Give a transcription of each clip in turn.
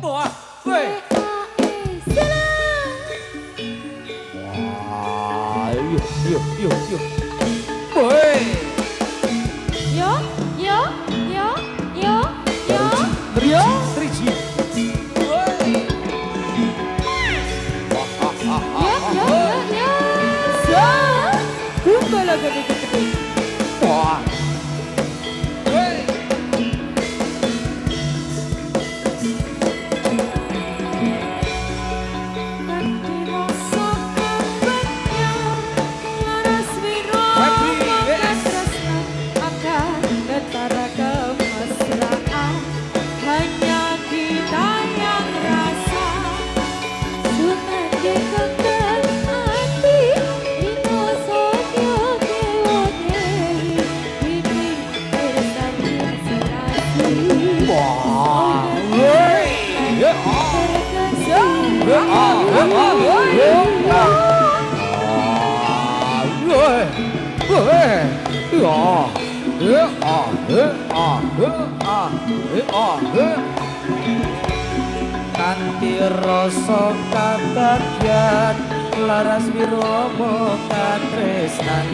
Wah, weh. Wah, yuk, yuk, yuk, yuk. Weh. Yo, yo, yo, yo, yo. Teriji, teriji. Weh. Yo, yo, yo, yo. So, kumpa lagi gede-gede. Wah, Weh. wah, weh. Ya, kanthi rasa kadadyan laras wiromo katresnan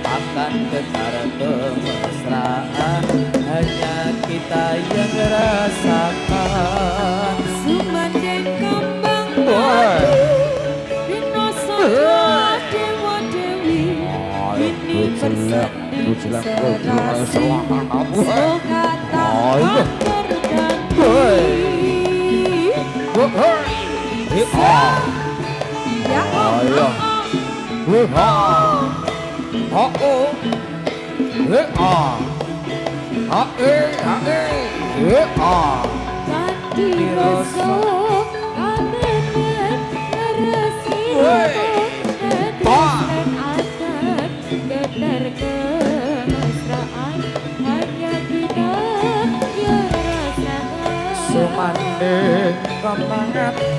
akan getar kemesraan hanya kita yang rasakan. Sumandeng kembang Wah. Dino Sojo Dewa Dewi Ini bersanding serasi Semoga takkan terganti Ya Allah Kanti rasa kangen Neresi Netisen akan Getar kemesraan Hanya kita yang rasakan Sumandeng kemangati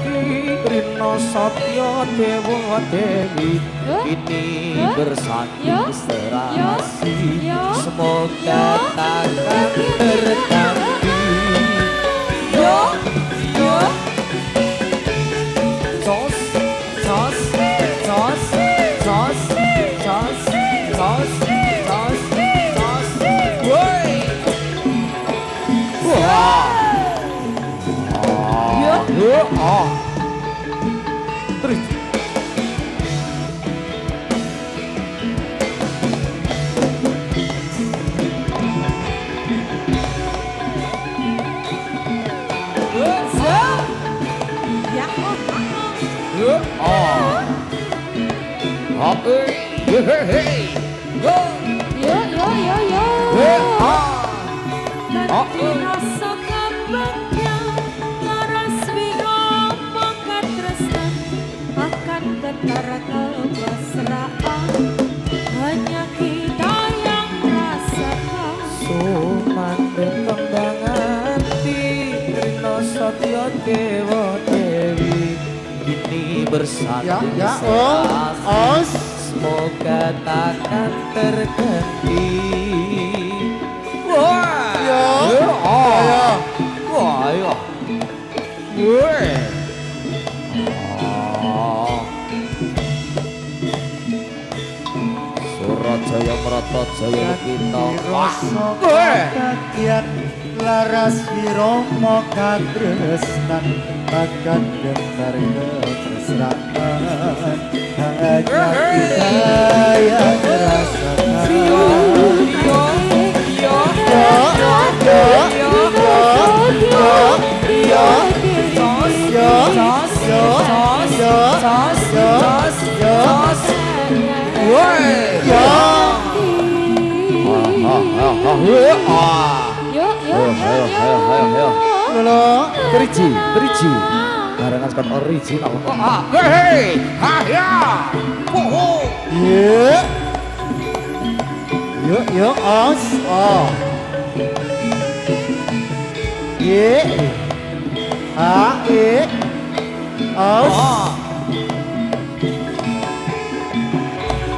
Rino Satya Dewa Dewi ini bersanding serasi semoga takkan terganti. Yo, yo, sos, sos, sos, sos, sos, sos, sos, sos, woi, wah. Terus Ya Yo yo yo yo Nanti rasa kembangnya Laras wiromo katresnan Akan getar kemesraan Hanya kita yang rasakan Sumandeng kembang hati Rino Satya Dewa Dewi ini bersanding serasi semoga takkan terganti. Wah, ya, wah, ya, weh. Surajaya Mratajaya kita. Kakian laras wiromo katresnan akan getar kemesraan hanya kita yang rasakan. Teriji, teriji. Barengan kan original. Hei, ya. Ye, yo, os, oh. Ye, os.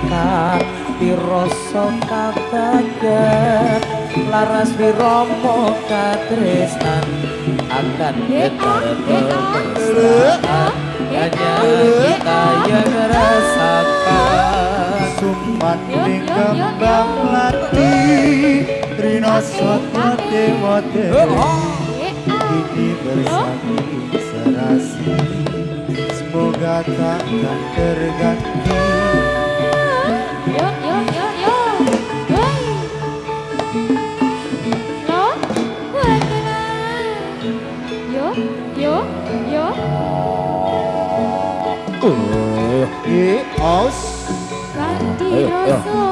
Kanthi rasa kabagan laras wiromo katresnan akan getar kemesraan hanya kita yang rasakan Sumanding kembang melati Rina Sotya Dewa Dewi Ini bersatu serasi Semoga takkan terganti Yo yo yo yo. Hey. Lo, wajana. Yo yo yo. Aus Ganti Ayo, ayo. rasa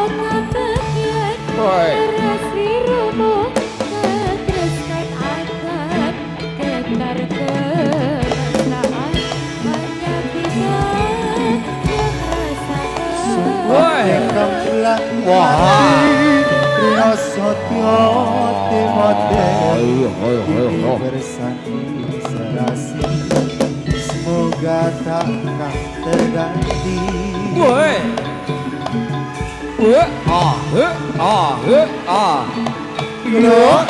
kabagian Woi. Rasi romo Ketreskan akan Getar kemesraan Hanya kita yang rasakan Woi. Kembang Wah. melati Rina Sotya Dewa Dewi Ayo, ayo, ayo, Ini ayo. bersatu serasi Semoga takkan terganti Woi. Lo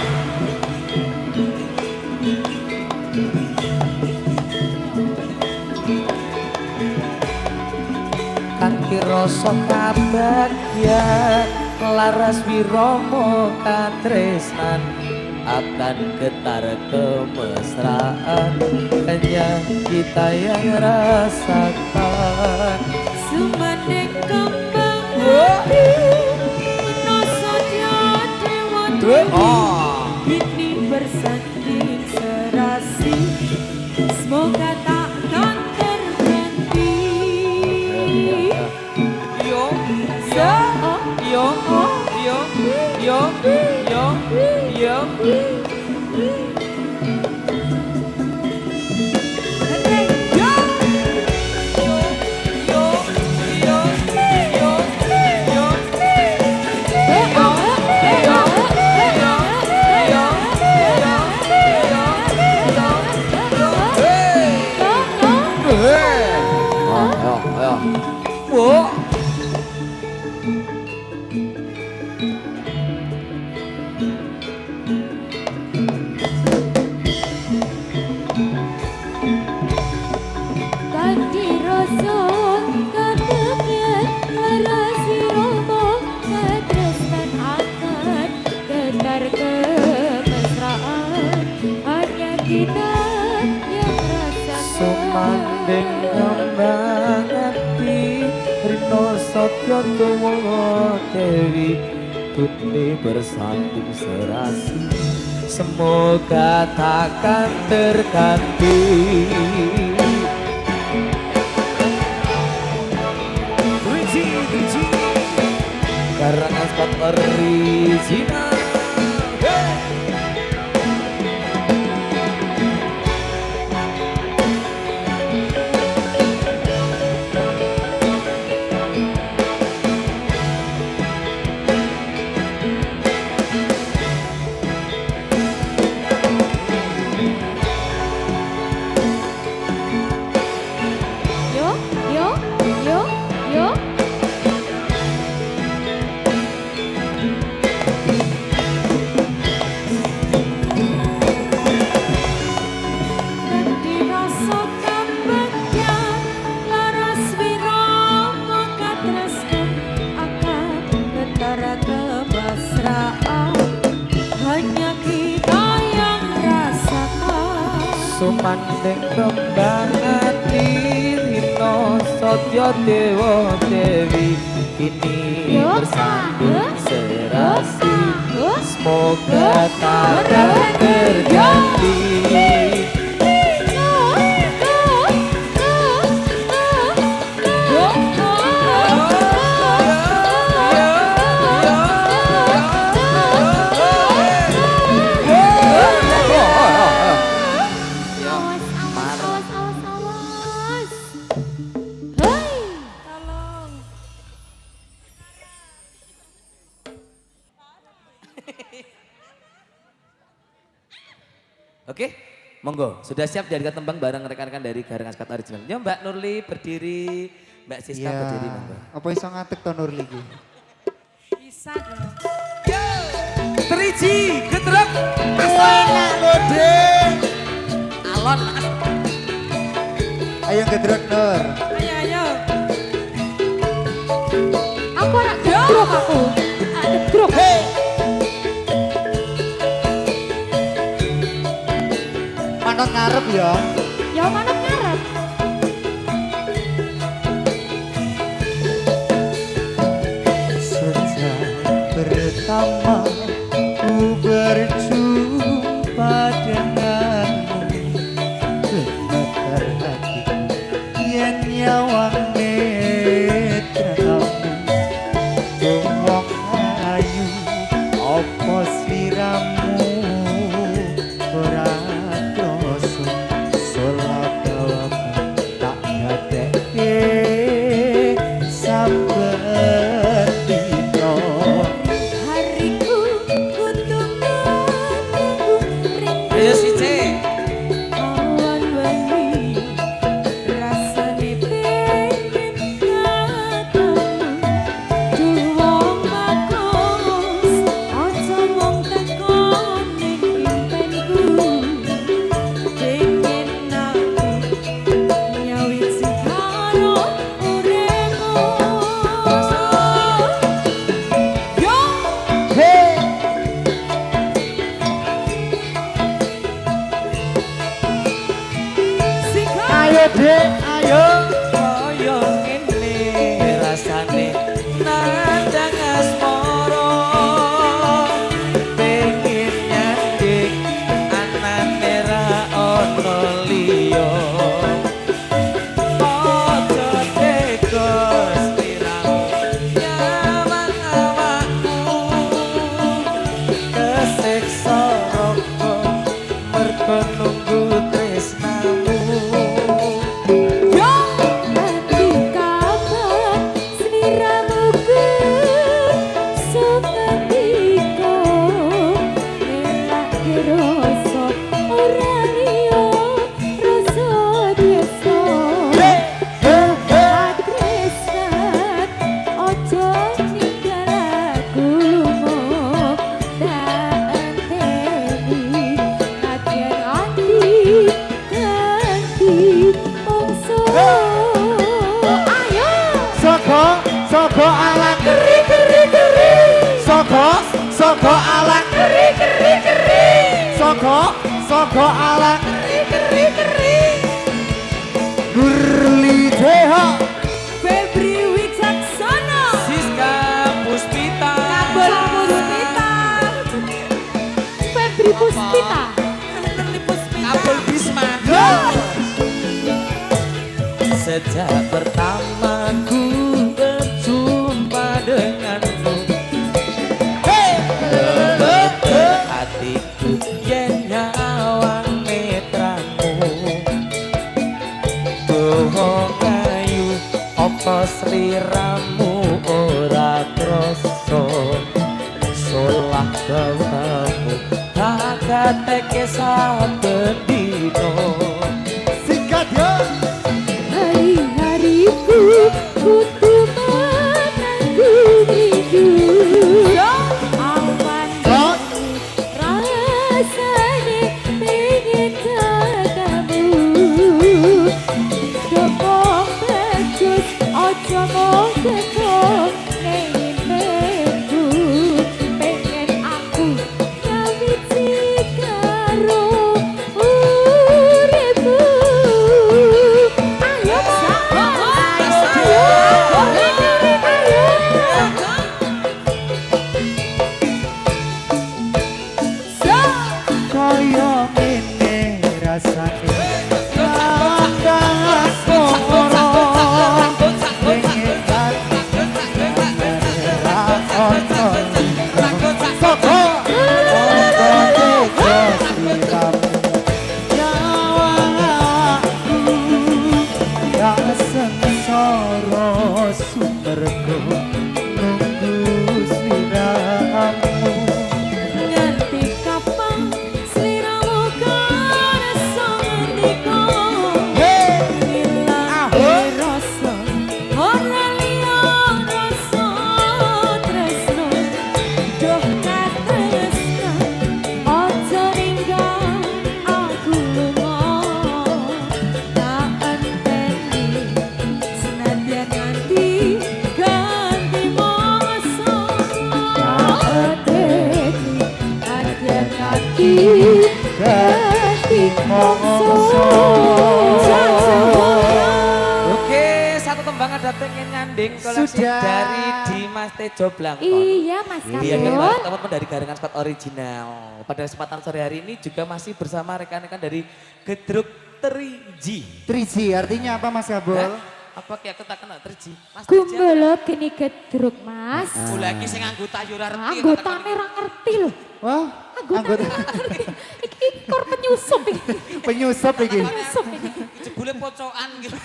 kanthi rasa kabagyan laras wiromo katresnan akan getar kemesraan hanya kita yang rasakan Sumandeng kembang hati Nasanya Dewa Dewi Ini bersanding serasi Semoga takkan terganti Yo, So, yo, yo, yo, yo, yo. ayo ayo Wah. Ganti rasa kabagian Rasi romo Ketreskan akan Getar kemesraan Hanya kita yang rasakan sumanding kembang hati Rino Sotya Dewa Dewi Ini bersanding serasi semoga takkan terganti karangan Scott original Yo, yo, yo, yo. Ganti rasa kabagian laras wiromo katreskan akan getar kemesraan hanya kita yang rasakan sumanding kembang hati Rino Sotya Dewa Dewi ini Yo, bersanding serasi yo. semoga takkan terganti Oke, monggo. Sudah siap diangkat tembang bareng rekan-rekan dari Garangan Scott Original. Ya Mbak Nurli berdiri, Mbak Siska berdiri monggo. Apa iso ngatek to Nur Ligi? Bisa dong. Terima religi gedrek Enak lho, Dek. alon Ayo gedrek Nur. Ayo, ayo. Aku anak gedruk aku. Anak gedruk. Manut ngarep ya. Ya manut ngarep. Sejak pertama ku berjumpa denganmu, gemetar hatiku yen nyawang netramu. Wong ayu apa sliramu ora krasa solabawamu tak gadekke saben dina. Hariku kutunggu rindu ayo si C awan wengi rasane pengen katamu duh wong bagus aja wong tekon ning impenku pengen aku nyawisi karo uripku yo Hey! Ayo Dek, ayo. koyo ngene rasane nandang asmara pengen nyandek anane ra ono liya ojo tekos sliramu nyawang awakku kesiksa roko mergo nunggu tresnamu yo ati kabar sliramu ku seketika elake rasa ora liya rasa biasa Tresnan ojo ninggal aku tak enteni nadyan ati ganti mongso ayo Soko alang Soko alang Soko alang Nurli Deha Febri Wicaksono Siska Puspita Kabel Puspita Febri Puspita Kabel Bisma Sejak pertama ku berjumpa denganmu Gemetar hatiku yen nyawang netramu Tuh kayu apa sliramu ora krasa solah bawamu tak gateke saben dina Singkat ya. Hari-hariku kudu menanggu rindu Awan rasane pengen katamu Dopong becus ojo mau tekok ning impenku pengen aku nyawiti karo uripku ayo Kaya ngene rasane Nandang asmara pengen hati ra ono Soko nyawang aku gak sengsara sumergo nunggu sliramu nganti kapan sliramu kerasa dadi mongso. Oke, satu tembang ada pengen nyanding koleksi Sudah. dari Dimas Tejo Blangkon. Iya Mas Iya, Kabun. teman-teman dari Garangan Squad Original. Pada kesempatan sore hari ini juga masih bersama rekan-rekan dari Gedruk Teriji. Triji artinya apa Mas Kabul? Apa kayak aku tak kenal Teriji? Mas Teriji. Gumbala geni gedruk Mas. Aku lagi sing anggota yo ora ngerti. Anggotane ra ngerti lho. Wah, Anggota iki kor penyusup iki. penyusup iki. Penyusup iki. Jebule pocokan gitu.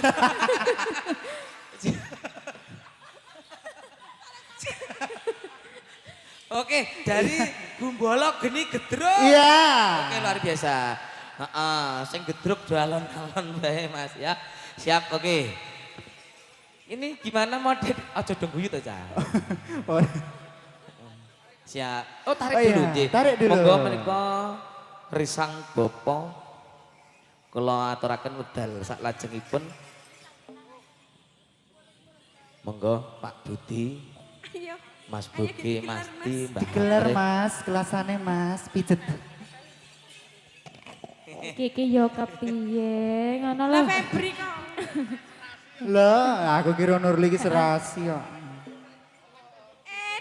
Oke, dari Gumbala Geni Gedruk. Iya. Oke, luar biasa. Heeh, sing gedruk jualan-jualan bae Mas ya. Siap, oke. Ini gimana model? Aja dong guyu to, Cah. Oh, Siap. Oh, tarik Oh iya, dulu, Nggih. tarik dulu. Monggo menika risang bapa kula aturaken wedal sak lajengipun. Monggo Pak Budi, Mas Buki, Mas Di, Mbak digelar Apri. Mas, kelasane Mas, pijet. Iki yo kepiye ngono lho. Febri kok. Lah, aku kira Nurli iki serasi kok.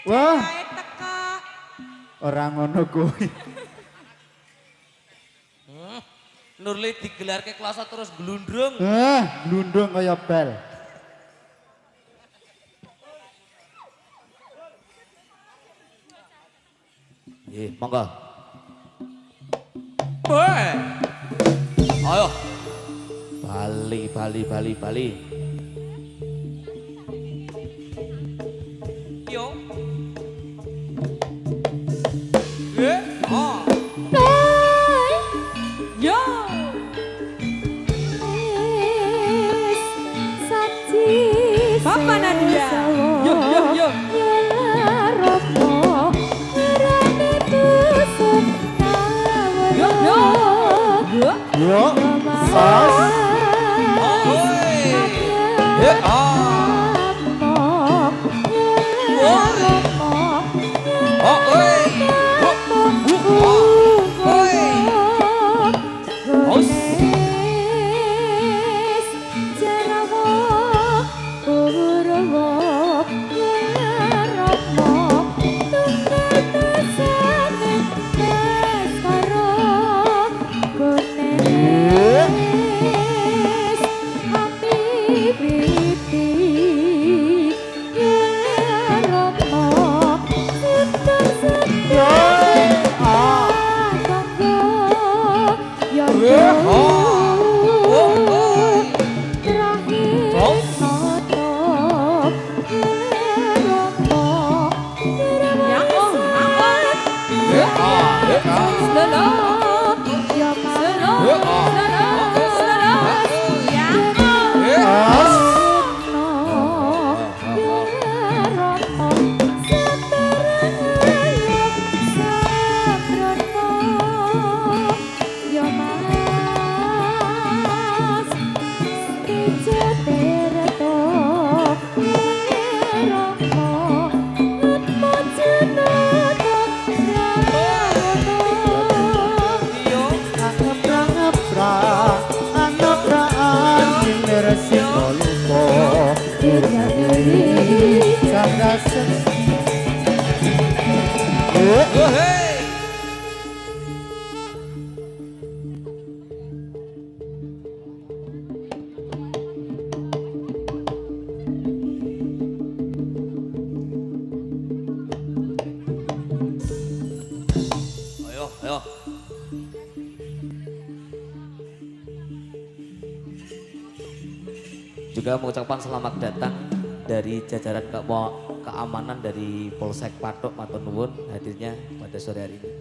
Wah, Ae teko. ora ngono kuwi. Nurli digelarke kelas terus glundrung. Glundung kaya bal. Nggih, monggo. Woi. Ayo. Bali. Yo. Oh. Yo. Saji. Papa Nadia. Yo. Yo. Yo, Mas. Ayo. Juga mengucapkan selamat datang dari jajaran keamanan dari Polsek Patok matur nuwun hadirnya pada sore hari ini.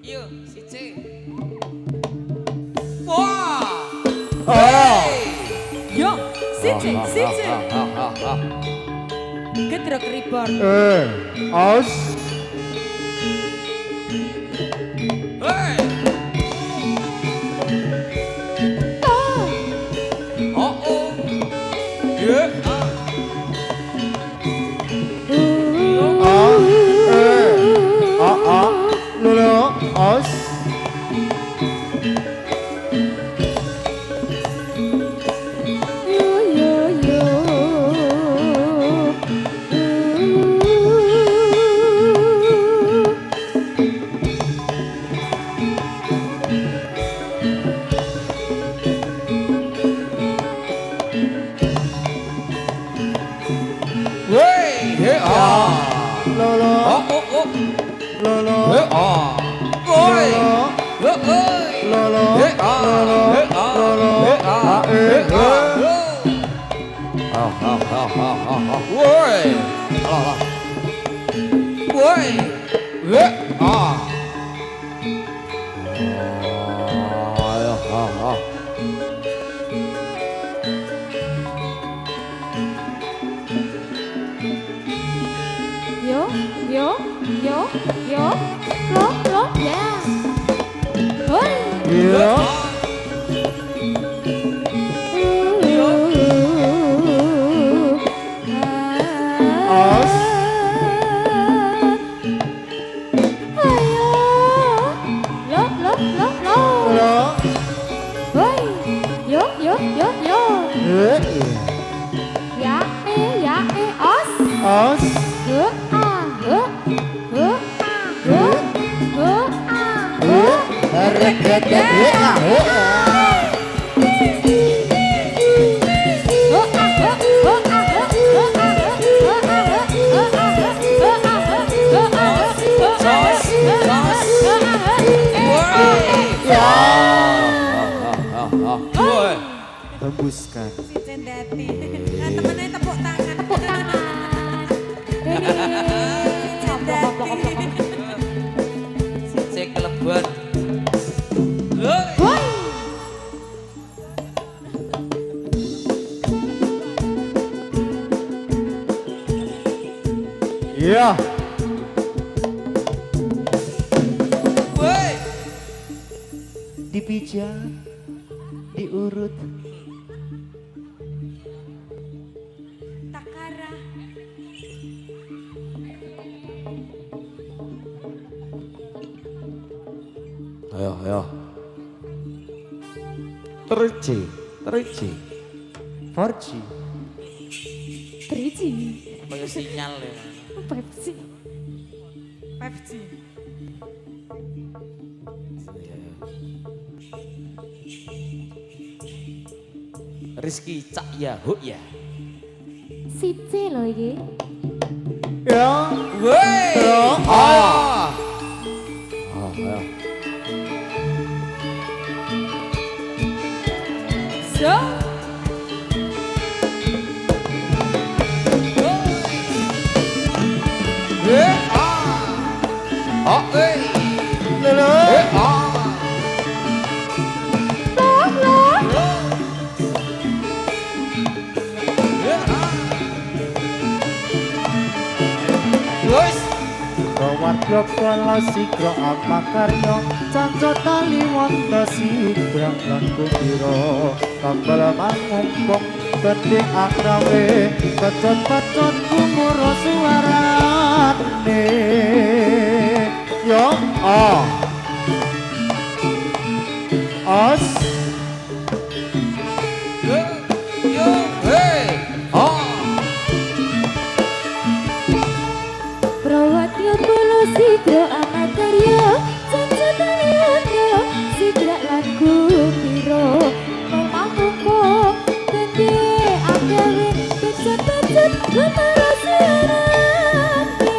Yo, si C. Wah. Yo, Siji. Gedruk reborn. Aus. Hey. Oh. Yeah. Woi. Lolo, Eh, ah. lolo, Eh, ah. lolo, Eh, ah. eh, Eh, ah. Woi. Woi. Eh, ah. Yo, yo, yo, yo, lo, yeah. Hoi. Yo, Os. Lo. lo, Hoi. Yo, yo. eh, Ya, os. os, regede, Woi. hembuskan. Si Cendati. Nah, temennya tepuk tangan. Tepuk tangan. Si kelebon. Woi. Iya, Woi. dipijat, diurut, Takara. Ayo. Terci. 4G. Trici. Kayak sinyal ya. Pepsi. 5G. Rizky Cak Yahuk ya. Sice loh iki. Ya, Woi. Terus. Ah. Ayo. So. Eh, ah. Oh, eh. lolo, Eh, ah. Eh, ah. Woi. Rawadya kala sigra amakarya canca tali wanta sigrang lan kupira tambal mangumpung gedhe akrawe pecot-pecot kumura suarane yo os Yo, hey. Ah. Prawatya kula sigra amakarya sanca taliwanda sigra lagu pira mamamuko gede agawe kecet-kecet lemara siarane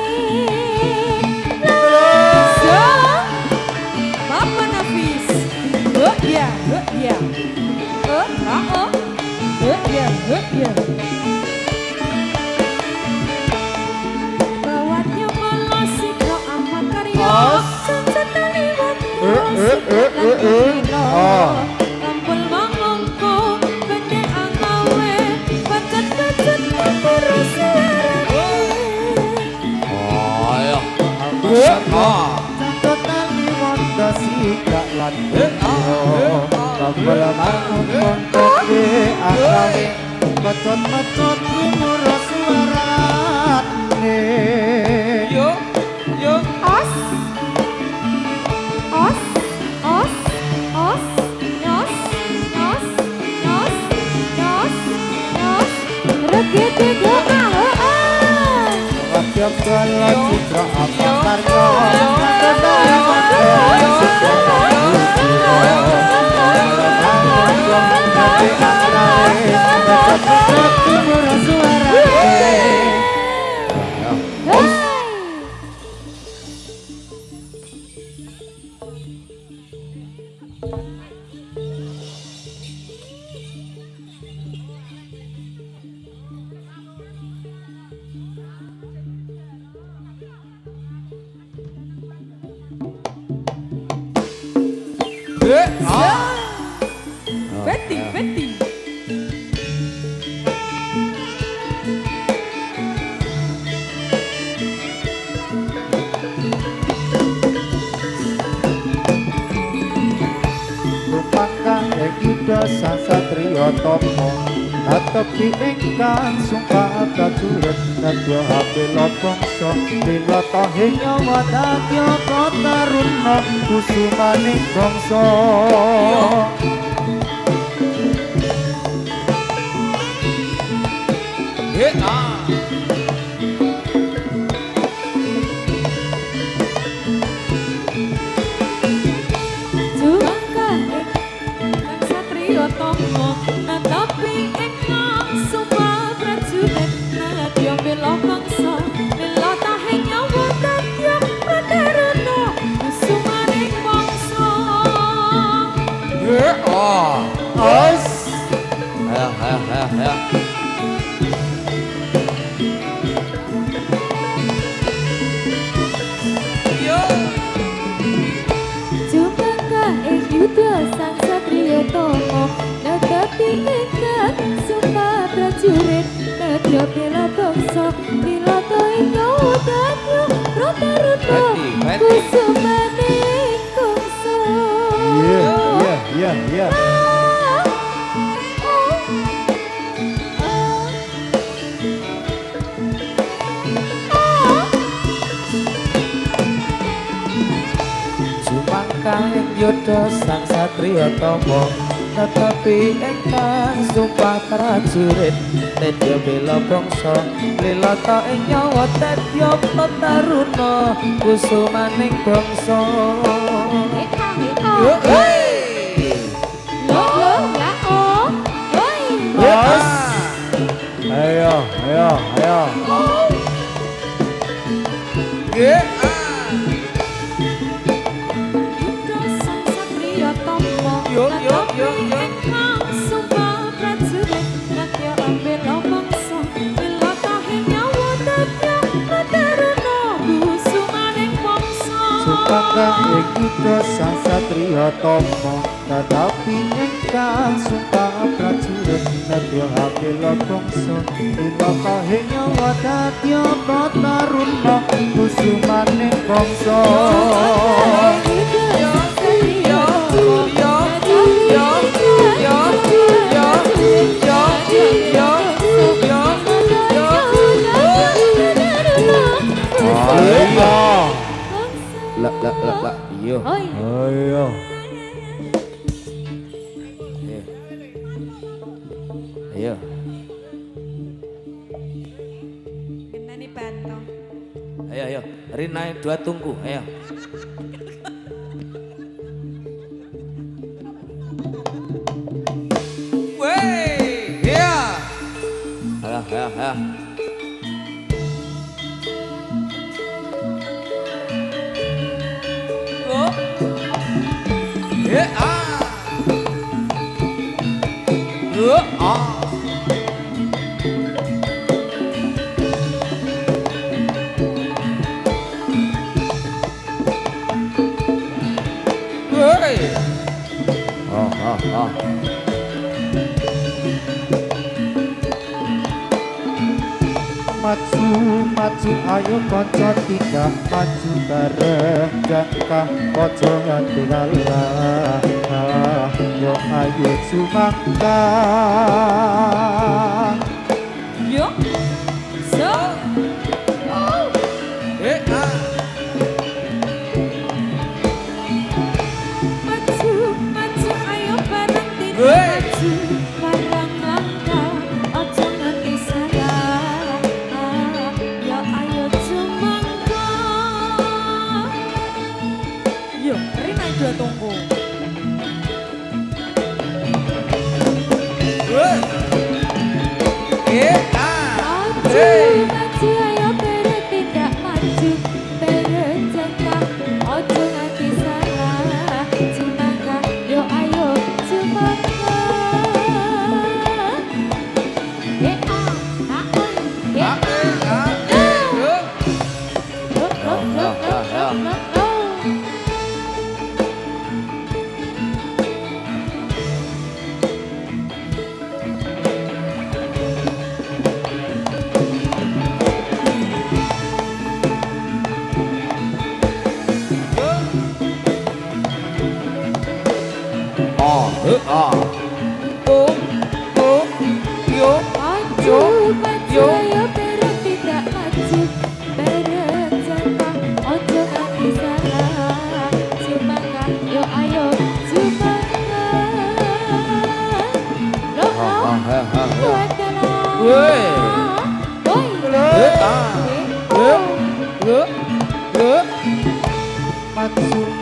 So. Papa Nafis. Oh iya. Oh iya. Bawatnya malah sikro amat karya. Sanca taliwanda Kampul mangongko gede angawe pacet-pacet kumpul suarane. Ayo. Ah. canca tali wanta sigra lan kupira tambal mangumpung gedhe akrawe pecot-pecot kumura suarane Yo. os regede doa Rakyat kala citra amakarya canca tali wanta sigra lan kupira gedhe akrawe pecot-pecot kumura suarane Betty, Betty. Rumangkang Yuda sang satriya tama atepi ingkang sumpah prajurit nadya bela bangsa bela tahe nyawa dadya kataruna kusumaning bangsa Jumangkan kang satriya tama natapi ingkang sumpah prajurit nadya bela bangsa bela tahe nyawa dadya prateruna kusumaning bangsa. Os Ayo. Jumangkan yuda sang satriya tama natapi ingkang sumpah prajurit nadya bela bangsa bela tahe nyawa dadya prateruna Betty. kusumaning bangsa. yeah. Jumangkang Yuda sang satriya tama tetapi ingkang sumpah prajurit nedya bela bangsa lilata ing nyawa dadya petaruna kusumaning bangsa Bos ayo Supangkang kita sang satriya tama tetapi ingkang sumpah prajurit nadya bela bangsa lila kahe nyawa dadya petaruna kusumaning bangsa Lah, iya. ayo Ayo. Ngenteni bantong. Ayo. Rina 2 tunggu, ayo. Wey, ya. Ayo. Maju ayo kanca tingkah maju bareng jangka aja nganti kalah yo ayo sumangkang Yo. So. Maju ayo bareng tindak maju bareng langkah aja nganti salah ya ayo jumangkang. Yo, Rina 2 tunggu. Maju ayo bareng tindak maju bareng jangka aja nganti salah jumangkang ya Woi.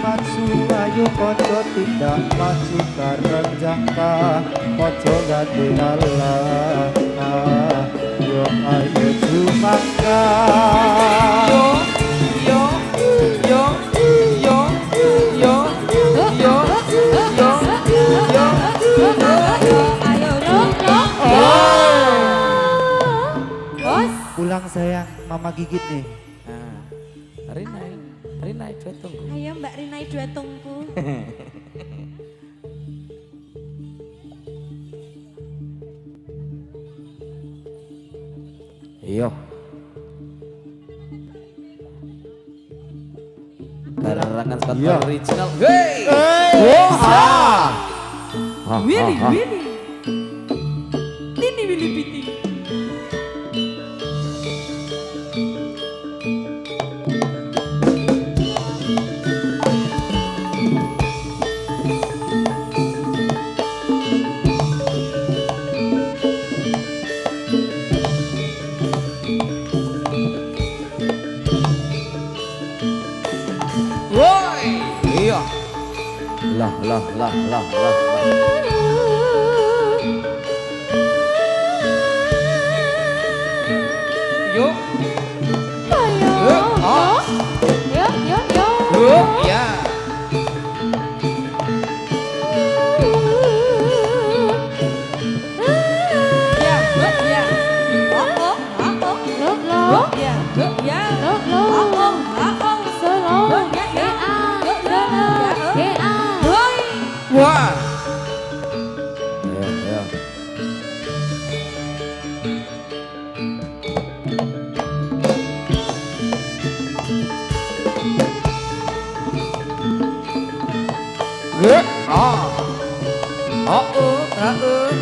Maju ayo konco tidak maju kareng jangka ojo ganti ngalah yo ayo jumangka Yo yo yo yo yo yo pulang sayang mama gigit nih. Rina dua tunggu. Ayo Mbak Rina dua tungku. Iyo. Karangan sepatu Iya. original. Hey. Willy, Willy. Tini Willy Piti. Woi. Iya. Lah. Yo. Ya. Wah. Ya.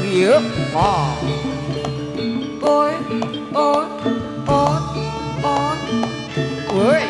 Iya. Oi. Woi.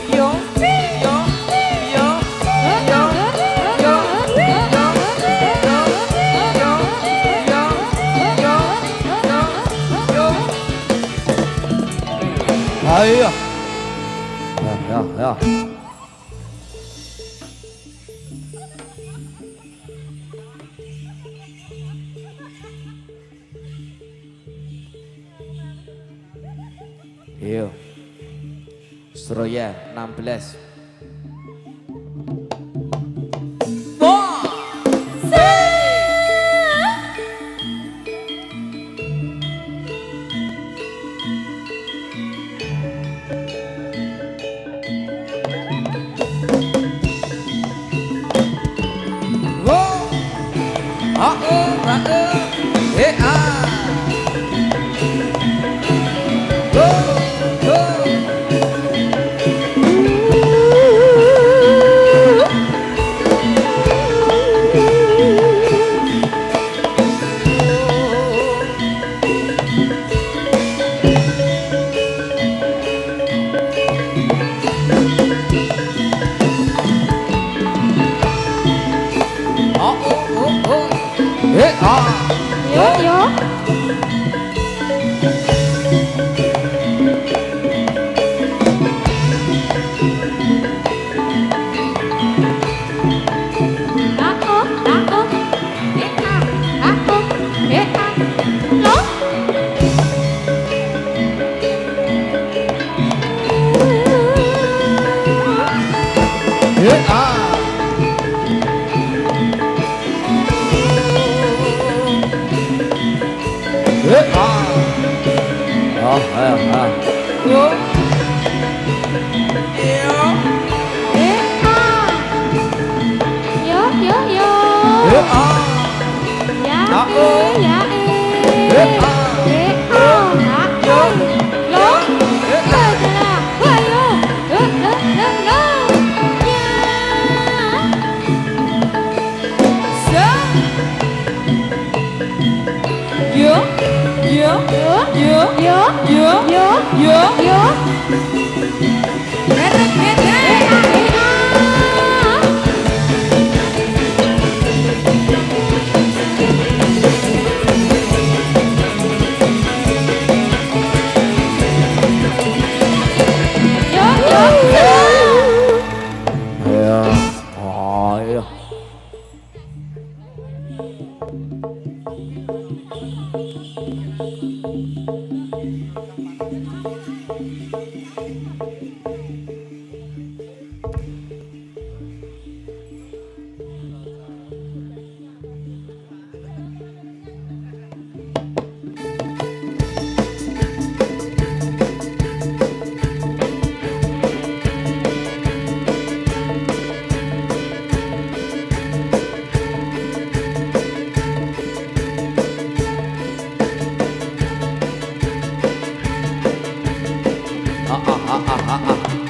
Yo. Ayo. Ya. Iyo. Surya 16.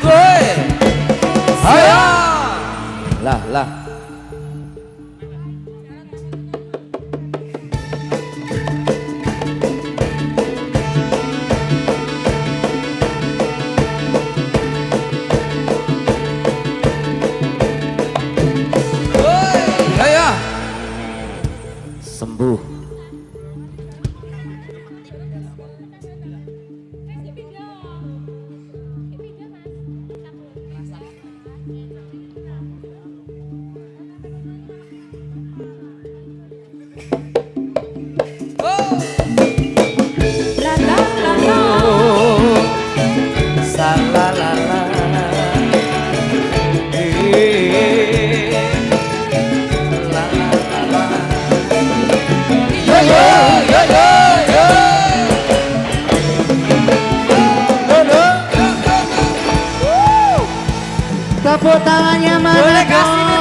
Woi. Ayo. Lah. Woi. Ayo. Sembuh. Tepuk tangannya mana Boleh kasih